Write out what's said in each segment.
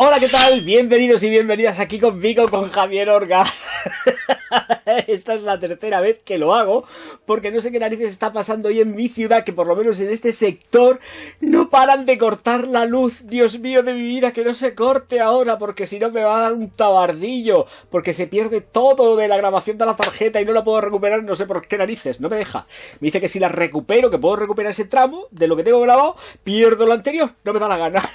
Hola, ¿qué tal? Bienvenidos y bienvenidas aquí conmigo, con Javier Orga. Esta es la tercera vez que lo hago, porque no sé qué narices está pasando hoy en mi ciudad, que por lo menos en este sector no paran de cortar la luz. Dios mío de mi vida, que no se corte ahora, porque si no me va a dar un tabardillo, porque se pierde todo de la grabación de la tarjeta y no la puedo recuperar, no sé por qué narices, no me deja. Me dice que si la recupero, que puedo recuperar ese tramo de lo que tengo grabado, pierdo lo anterior, no me da la gana.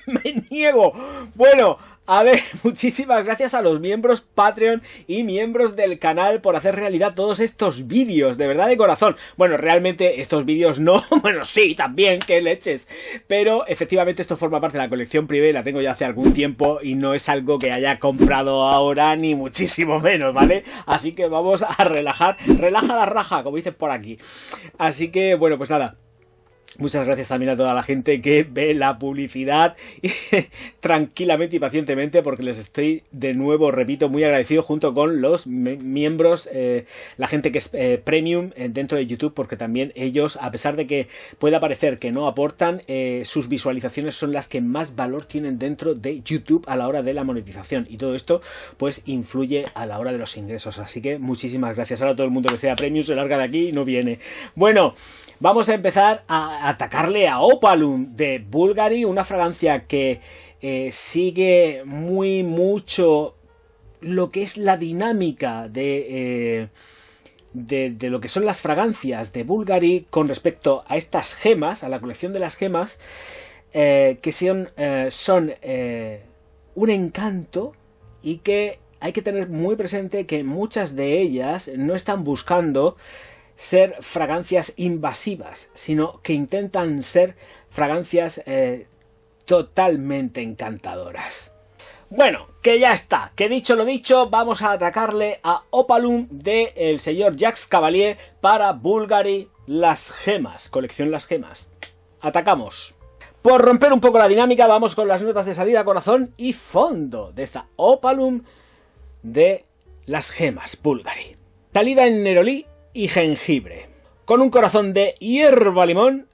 Me niego. Bueno, a ver, muchísimas gracias a los miembros Patreon y miembros del canal por hacer realidad todos estos vídeos, de verdad, de corazón. Bueno, realmente estos vídeos no, bueno, sí, también, qué leches. Pero efectivamente esto forma parte de la colección privé, la tengo ya hace algún tiempo y no es algo que haya comprado ahora, ni muchísimo menos, ¿vale? Así que vamos a relajar, relaja la raja, como dicen por aquí. Así que, bueno, pues nada. Muchas gracias también a toda la gente que ve la publicidad tranquilamente y pacientemente, porque les estoy de nuevo, repito, muy agradecido junto con los miembros, la gente que es premium dentro de YouTube, porque también ellos, a pesar de que pueda parecer que no aportan, sus visualizaciones son las que más valor tienen dentro de YouTube a la hora de la monetización, y todo esto pues influye a la hora de los ingresos. Así que muchísimas gracias. Ahora todo el mundo que sea premium se larga de aquí y no viene. Bueno, vamos a empezar a atacarle a Opalum de Bulgari, una fragancia que sigue mucho lo que es la dinámica de lo que son las fragancias de Bulgari con respecto a estas gemas, a la colección de las gemas, que son un encanto, y que hay que tener muy presente que muchas de ellas no están buscando ser fragancias invasivas, sino que intentan ser fragancias totalmente encantadoras. Bueno, que ya está, que dicho lo dicho, vamos a atacarle a Opalum del señor Jacques Cavalier para Bulgari Las Gemas, colección Las Gemas. Atacamos. Por romper un poco la dinámica, vamos con las notas de salida, corazón y fondo de esta Opalum de Las Gemas Bulgari. Salida en nerolí y jengibre, con un corazón de hierba limón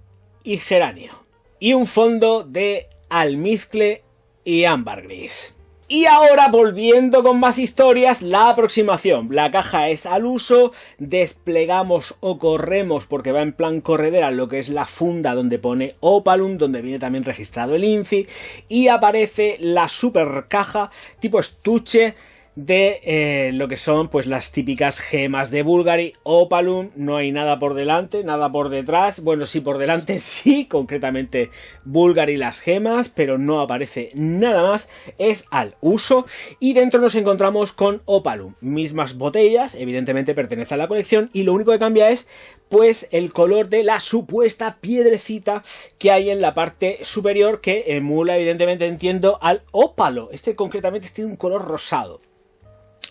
y geranio, y un fondo de almizcle y ámbar gris. Y ahora, volviendo con más historias, la aproximación. La caja es al uso, desplegamos o corremos, porque va en plan corredera, lo que es la funda donde pone Opalum, donde viene también registrado el INCI, y aparece la super caja tipo estuche de lo que son pues las típicas gemas de Bulgari, Opalum. No hay nada por delante, nada por detrás. Bueno, sí, por delante sí, concretamente Bulgari Las Gemas, pero no aparece nada más. Es al uso, y dentro nos encontramos con Opalum, mismas botellas, evidentemente pertenece a la colección, y lo único que cambia es pues el color de la supuesta piedrecita que hay en la parte superior, que emula, evidentemente, entiendo, al ópalo. Este concretamente tiene un color rosado.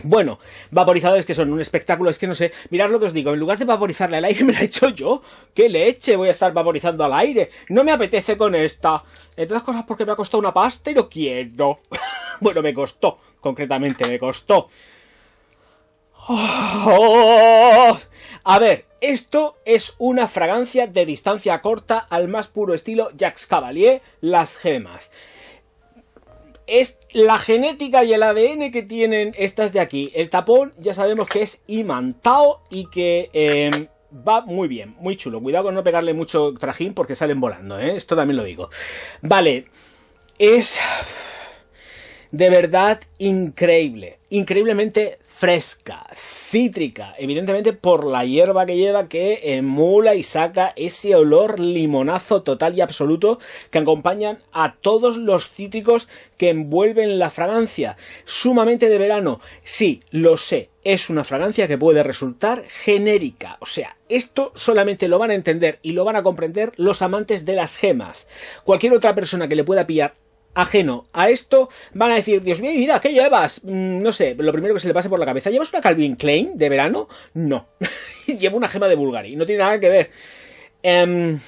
Bueno, vaporizadores que son un espectáculo, es que no sé, mirad lo que os digo, en lugar de vaporizarle al aire me la he hecho yo. ¡Qué leche! Voy a estar vaporizando al aire, no me apetece con esta. Entre otras cosas porque me ha costado una pasta y no quiero. Bueno, me costó, concretamente me costó. Oh. A ver, esto es una fragancia de distancia corta al más puro estilo Jacques Cavalier, Las Gemas. Es la genética y el ADN que tienen estas de aquí. El tapón ya sabemos que es imantado y que va muy bien, muy chulo. Cuidado con no pegarle mucho trajín porque salen volando, ¿eh? Esto también lo digo. Vale, es de verdad increíble, increíblemente fresca, cítrica, evidentemente por la hierba que lleva, que emula y saca ese olor limonazo total y absoluto que acompañan a todos los cítricos que envuelven la fragancia. Sumamente de verano, sí, lo sé, es una fragancia que puede resultar genérica, o sea, esto solamente lo van a entender y lo van a comprender los amantes de las gemas. Cualquier otra persona que le pueda pillar ajeno a esto van a decir: Dios mío, vida, ¿qué llevas? No sé, lo primero que se le pase por la cabeza. ¿Llevas una Calvin Klein de verano? No. Llevo una gema de Bulgari, no tiene nada que ver.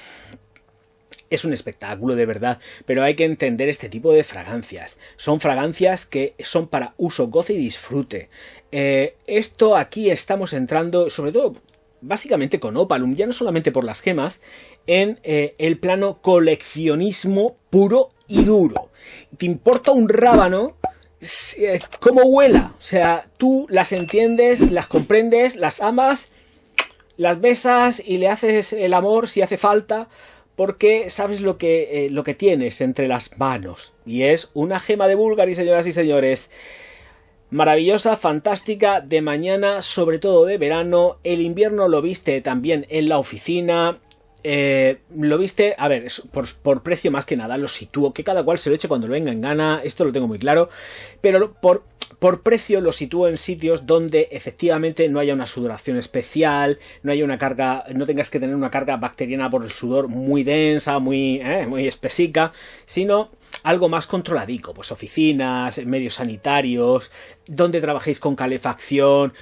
Es un espectáculo, de verdad, pero hay que entender este tipo de fragancias. Son fragancias que son para uso, goce y disfrute. Esto aquí estamos entrando, sobre todo, básicamente con Opalum, ya no solamente por las gemas, en el plano coleccionismo puro y duro. Te importa un rábano cómo huela. O sea, tú las entiendes, las comprendes, las amas, las besas y le haces el amor si hace falta, porque sabes lo que tienes entre las manos. Y es una gema de Bulgari, señoras y señores. Maravillosa, fantástica, de mañana, sobre todo de verano. El invierno lo viste también en la oficina. Lo viste, a ver, por precio más que nada, lo sitúo, que cada cual se lo eche cuando le venga en gana, esto lo tengo muy claro, pero por precio lo sitúo en sitios donde efectivamente no haya una sudoración especial, no haya una carga, no tengas que tener una carga bacteriana por el sudor muy densa, muy espesica, sino algo más controladico, pues oficinas, medios sanitarios, donde trabajéis con calefacción,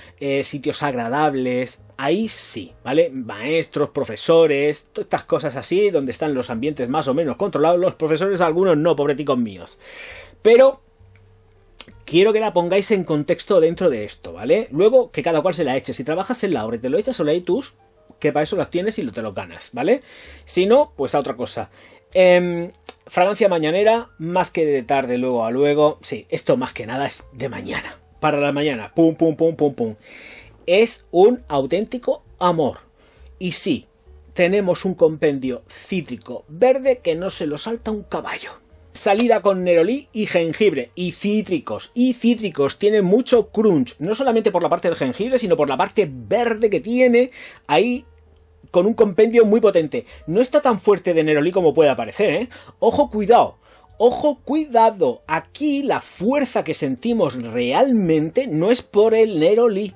sitios agradables, ahí sí, ¿vale? Maestros, profesores, todas estas cosas así, donde están los ambientes más o menos controlados, los profesores algunos no, pobreticos míos, pero quiero que la pongáis en contexto dentro de esto, ¿vale? Luego que cada cual se la eche, si trabajas en la obra y te lo echas o la tus, que para eso las tienes y te lo ganas, ¿vale? Si no, pues a otra cosa. Fragancia mañanera, más que de tarde luego a luego. Sí, esto más que nada es de mañana. Para la mañana, pum, pum, pum, pum, pum. Es un auténtico amor. Y sí, tenemos un compendio cítrico verde que no se lo salta un caballo. Salida con nerolí y jengibre. Y cítricos. Y cítricos. Tiene mucho crunch. No solamente por la parte del jengibre, sino por la parte verde que tiene. Ahí con un compendio muy potente. No está tan fuerte de nerolí como puede parecer, ¿eh? Ojo, cuidado. Ojo, cuidado. Aquí la fuerza que sentimos realmente no es por el nerolí.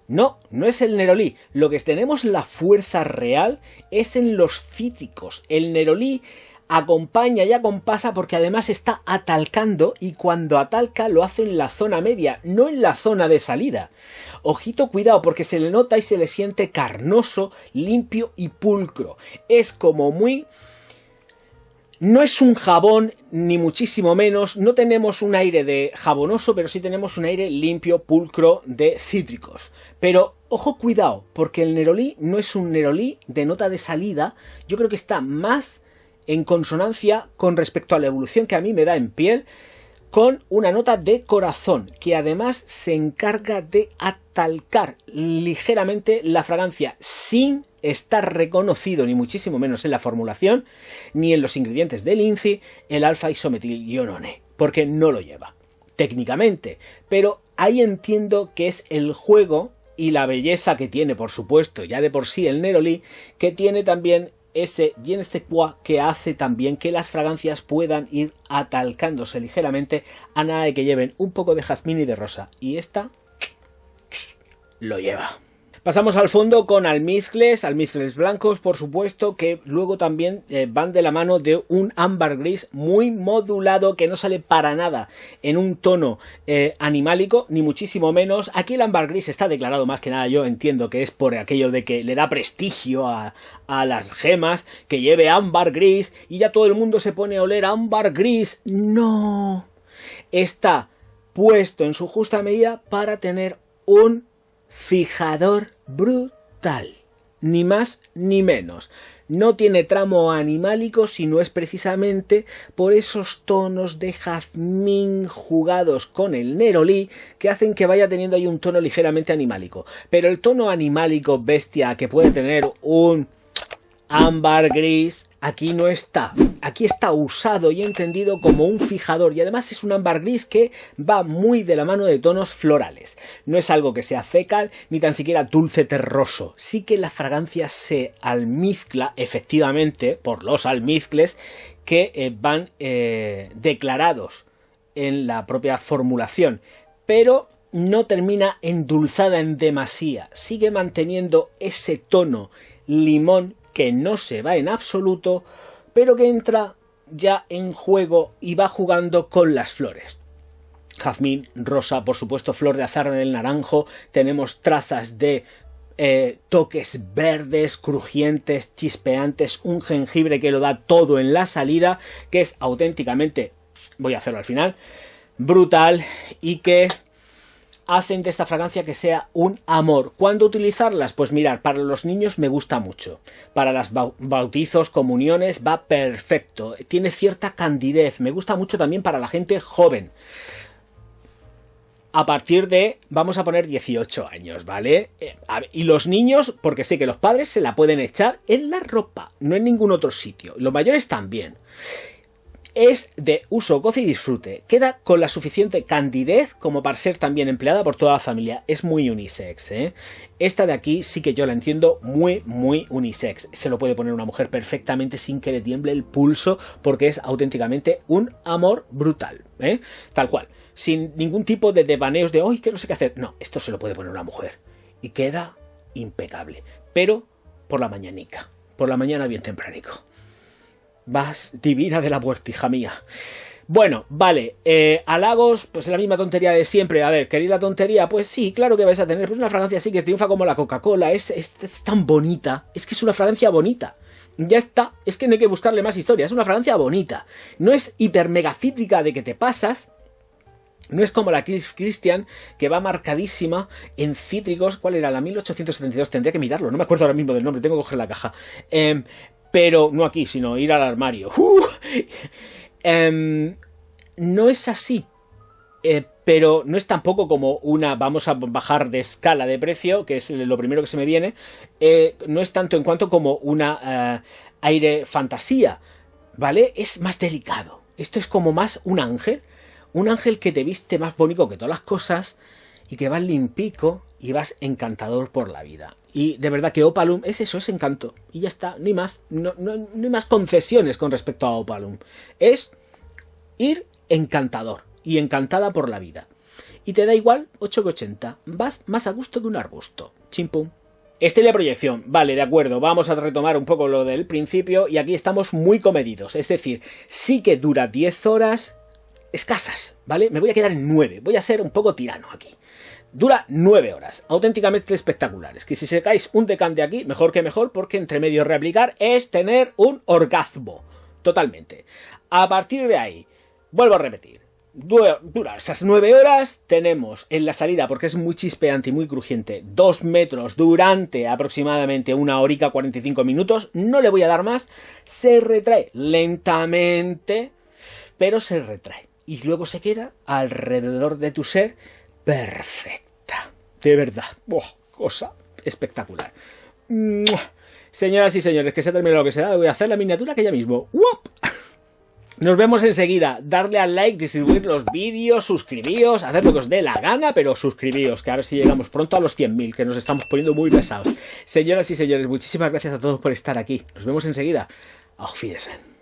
No, no es el nerolí. Lo que tenemos la fuerza real es en los cítricos. El nerolí acompaña y acompasa porque además está atalcando, y cuando atalca lo hace en la zona media, no en la zona de salida. Ojito, cuidado, porque se le nota y se le siente carnoso, limpio y pulcro. Es como muy... No es un jabón, ni muchísimo menos. No tenemos un aire de jabonoso, pero sí tenemos un aire limpio, pulcro, de cítricos. Pero, ojo, cuidado, porque el nerolí no es un nerolí de nota de salida. Yo creo que está más en consonancia con respecto a la evolución que a mí me da en piel, con una nota de corazón, que además se encarga de atalcar ligeramente la fragancia sin estar reconocido, ni muchísimo menos en la formulación, ni en los ingredientes del INCI, el alfa-isometilionone, porque no lo lleva, técnicamente. Pero ahí entiendo que es el juego y la belleza que tiene, por supuesto, ya de por sí el nerolí, que tiene también ese je ne sais quoi que hace también que las fragancias puedan ir atalcándose ligeramente a nada de que lleven un poco de jazmín y de rosa. Y esta lo lleva. Pasamos al fondo con almizcles blancos, por supuesto, que luego también van de la mano de un ámbar gris muy modulado, que no sale para nada en un tono animálico, ni muchísimo menos. Aquí el ámbar gris está declarado más que nada, yo entiendo que es por aquello de que le da prestigio a las gemas, que lleve ámbar gris, y ya todo el mundo se pone a oler ámbar gris. No, está puesto en su justa medida para tener un fijador brutal, ni más ni menos. No tiene tramo animálico, sino es precisamente por esos tonos de jazmín jugados con el nerolí que hacen que vaya teniendo ahí un tono ligeramente animálico. Pero el tono animálico bestia que puede tener un ámbar gris aquí no está. Aquí está usado y entendido como un fijador, y además es un ámbar gris que va muy de la mano de tonos florales. No es algo que sea fecal ni tan siquiera dulce terroso. Sí que la fragancia se almizcla efectivamente por los almizcles que van declarados en la propia formulación, pero no termina endulzada en demasía. Sigue manteniendo ese tono limón que no se va en absoluto, pero que entra ya en juego y va jugando con las flores. Jazmín, rosa, por supuesto, flor de azahar del naranjo, tenemos trazas de toques verdes, crujientes, chispeantes, un jengibre que lo da todo en la salida, que es auténticamente, voy a hacerlo al final, brutal, y que hacen de esta fragancia que sea un amor. ¿Cuándo utilizarlas? Pues mirar, para los niños me gusta mucho. Para los bautizos, comuniones, va perfecto. Tiene cierta candidez. Me gusta mucho también para la gente joven. A partir de, vamos a poner 18 años, ¿vale? Y los niños, porque sé que los padres se la pueden echar en la ropa, no en ningún otro sitio. Los mayores también. Es de uso, goce y disfrute. Queda con la suficiente candidez como para ser también empleada por toda la familia. Es muy unisex, ¿eh? Esta de aquí sí que yo la entiendo muy, muy unisex. Se lo puede poner una mujer perfectamente sin que le tiemble el pulso, porque es auténticamente un amor brutal, ¿eh? Tal cual. Sin ningún tipo de devaneos de ¡ay, que no sé qué hacer! No, esto se lo puede poner una mujer. Y queda impecable. Pero por la mañanica. Por la mañana bien tempranico. Vas divina de la muerte, hija mía. Bueno, vale, halagos, pues la misma tontería de siempre. A ver, ¿queréis la tontería? Pues sí, claro que vais a tener. Pues una fragancia así que triunfa como la Coca-Cola. Es tan bonita. Es que es una fragancia bonita. Ya está, es que no hay que buscarle más historia. Es una fragancia bonita. No es hiper mega cítrica de que te pasas. No es como la Christian, que va marcadísima en cítricos. ¿Cuál era? La 1872. Tendría que mirarlo. No me acuerdo ahora mismo del nombre. Tengo que coger la caja. Pero no aquí, sino ir al armario. No es así. Pero no es tampoco como una vamos a bajar de escala de precio, que es lo primero que se me viene. No es tanto en cuanto como una aire fantasía, ¿vale? Es más delicado. Esto es como más un ángel. Un ángel que te viste más bonito que todas las cosas y que vas limpico y vas encantador por la vida. Y de verdad que Opalum es eso, es encanto. Y ya está, ni más. No hay más concesiones con respecto a Opalum. Es ir encantador y encantada por la vida. Y te da igual 8,80. Vas más a gusto que un arbusto. Chimpum. Estela de proyección. Vale, de acuerdo. Vamos a retomar un poco lo del principio. Y aquí estamos muy comedidos. Es decir, sí que dura 10 horas escasas, ¿vale? Me voy a quedar en 9. Voy a ser un poco tirano aquí. Dura 9 horas, auténticamente espectaculares. Que si sacáis un decante aquí, mejor que mejor, porque entre medio reaplicar es tener un orgasmo. Totalmente. A partir de ahí, vuelvo a repetir, dura esas 9 horas, tenemos en la salida, porque es muy chispeante y muy crujiente, 2 metros durante aproximadamente 1 horica 45 minutos, no le voy a dar más, se retrae lentamente, pero se retrae. Y luego se queda alrededor de tu ser perfecta. De verdad. Cosa espectacular. Señoras y señores, que se ha terminado lo que se da. Voy a hacer la miniatura que ya mismo. ¡Wop! Nos vemos enseguida. Darle al like, distribuir los vídeos, suscribíos, hacer lo que os dé la gana, pero suscribíos, que a ver si llegamos pronto a los 100.000, que nos estamos poniendo muy pesados. Señoras y señores, muchísimas gracias a todos por estar aquí. Nos vemos enseguida. Auf Wiedersehen.